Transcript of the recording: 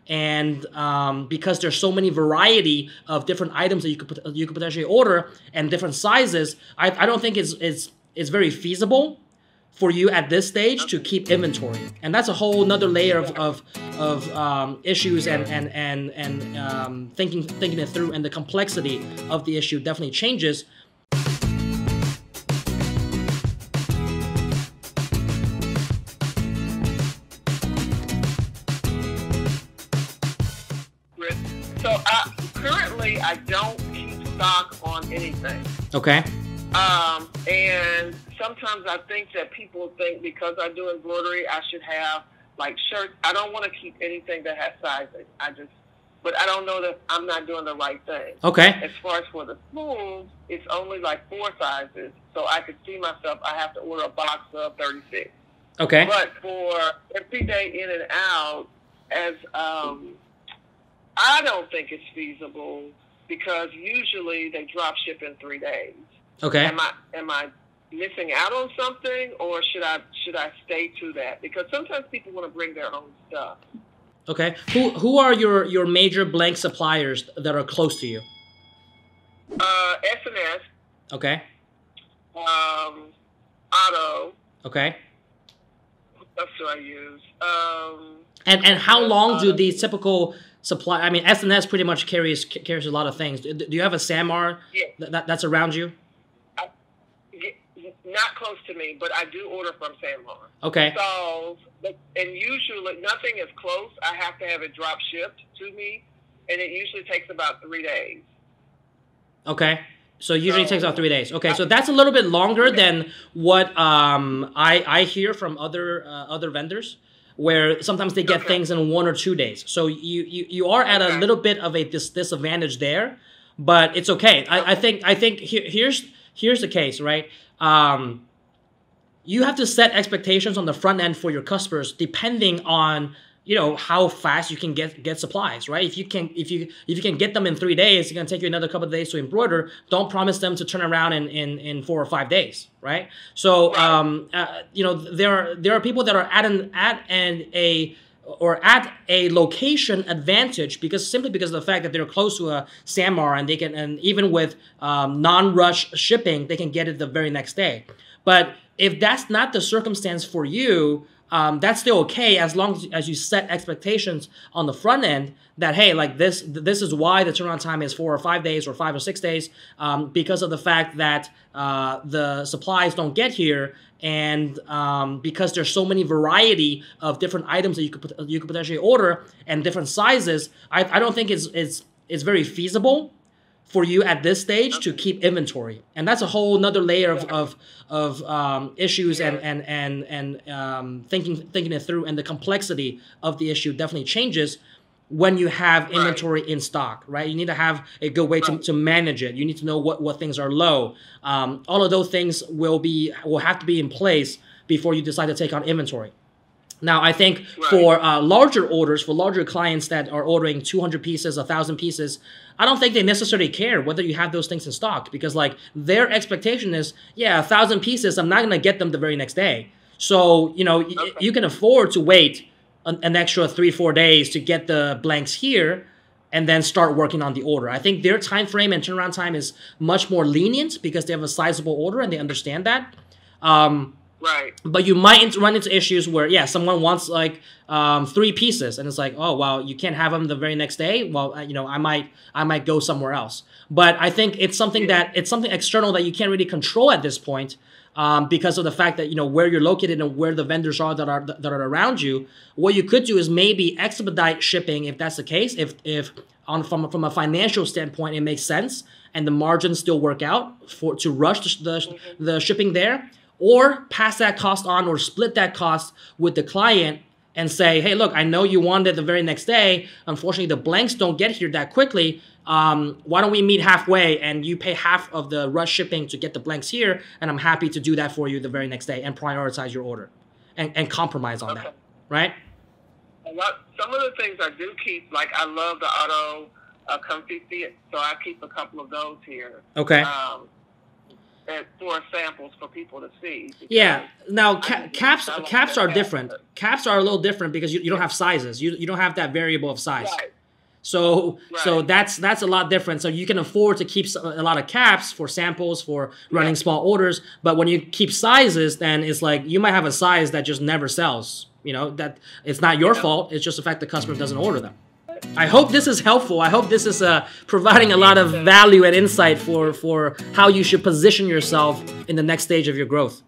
and because there's so many variety of different items that you could potentially order and different sizes, I don't think it's very feasible for you at this stage to keep inventory, and that's a whole nother layer of issues and thinking it through, and the complexity of the issue definitely changes. So currently I don't keep stock on anything. Okay. And sometimes I think that people think because I do embroidery, I should have like shirts. I don't want to keep anything that has sizing. But I don't know that I'm not doing the right thing. Okay. As far as for the spools, it's only like 4 sizes. So I could see myself, I have to order a box of 36. Okay. But for everyday in and out, I don't think it's feasible because usually they drop ship in 3 days. Okay. Am I missing out on something, or should I stay to that? Because sometimes people want to bring their own stuff. Okay. Who are your major blank suppliers that are close to you? S&S. Okay. Otto. Okay. What else do I use? And how long do these typical supply? I mean, S&S pretty much carries a lot of things. Do you have a Samar that's around you? Not close to me, but I do order from Samar. Okay. So, and usually nothing is close. I have to have it drop shipped to me, and it usually takes about 3 days. Okay. So usually it takes about 3 days. Okay, so that's a little bit longer than what I hear from other vendors, where sometimes they get things in 1 or 2 days. So you are at a little bit of a disadvantage there, but it's okay. I think here's the case, right? You have to set expectations on the front end for your customers, depending on how fast you can get supplies, right? If you can get them in 3 days, it's gonna take you another couple of days to embroider. Don't promise them to turn around in 4 or 5 days, right? So there are people that are at a location advantage simply because of the fact that they're close to a Samar, and they can, and even with non-rush shipping, they can get it the very next day. But if that's not the circumstance for you, that's still okay, as long as you set expectations on the front end that, hey, like this is why the turnaround time is 4 or 5 days or 5 or 6 days, because of the fact that the supplies don't get here, and because there's so many variety of different items that you could potentially order and different sizes. I don't think it's very feasible for you at this stage to keep inventory, and that's a whole nother layer of issues and thinking it through, and the complexity of the issue definitely changes when you have inventory in stock, right? You need to have a good way to manage it. You need to know what things are low. All of those things will have to be in place before you decide to take on inventory. Now, I think for larger orders, for larger clients that are ordering 200 pieces, 1,000 pieces, I don't think they necessarily care whether you have those things in stock, because like their expectation is, 1,000 pieces, I'm not going to get them the very next day. So, you can afford to wait an extra 3-4 days to get the blanks here and then start working on the order. I think their time frame and turnaround time is much more lenient because they have a sizable order and they understand that. Right. But you might run into issues where, someone wants like 3 pieces, and it's like, oh, well, you can't have them the very next day. Well, I might go somewhere else. But I think it's something it's something external that you can't really control at this point, because of the fact that where you're located and where the vendors are that are around you. What you could do is maybe expedite shipping if that's the case. If from a financial standpoint it makes sense and the margins still work out to rush the shipping there. Or pass that cost on, or split that cost with the client and say, hey, look, I know you wanted it the very next day. Unfortunately, the blanks don't get here that quickly. Why don't we meet halfway and you pay half of the rush shipping to get the blanks here, and I'm happy to do that for you the very next day and prioritize your order and compromise on that, right? Some of the things I do keep, like I love the Otto comfy fit, so I keep a couple of those here. Okay. for samples for people to see. Yeah. Now caps I like caps that are cap. different. Caps are a little different because you don't have sizes. You don't have that variable of size. Right. So Right. that's a lot different. So you can afford to keep a lot of caps for samples for running small orders. But when you keep sizes, then it's like you might have a size that just never sells. You know, that it's not your fault. It's just the fact the customer doesn't order them. I hope this is helpful. I hope this is providing a lot of value and insight for how you should position yourself in the next stage of your growth.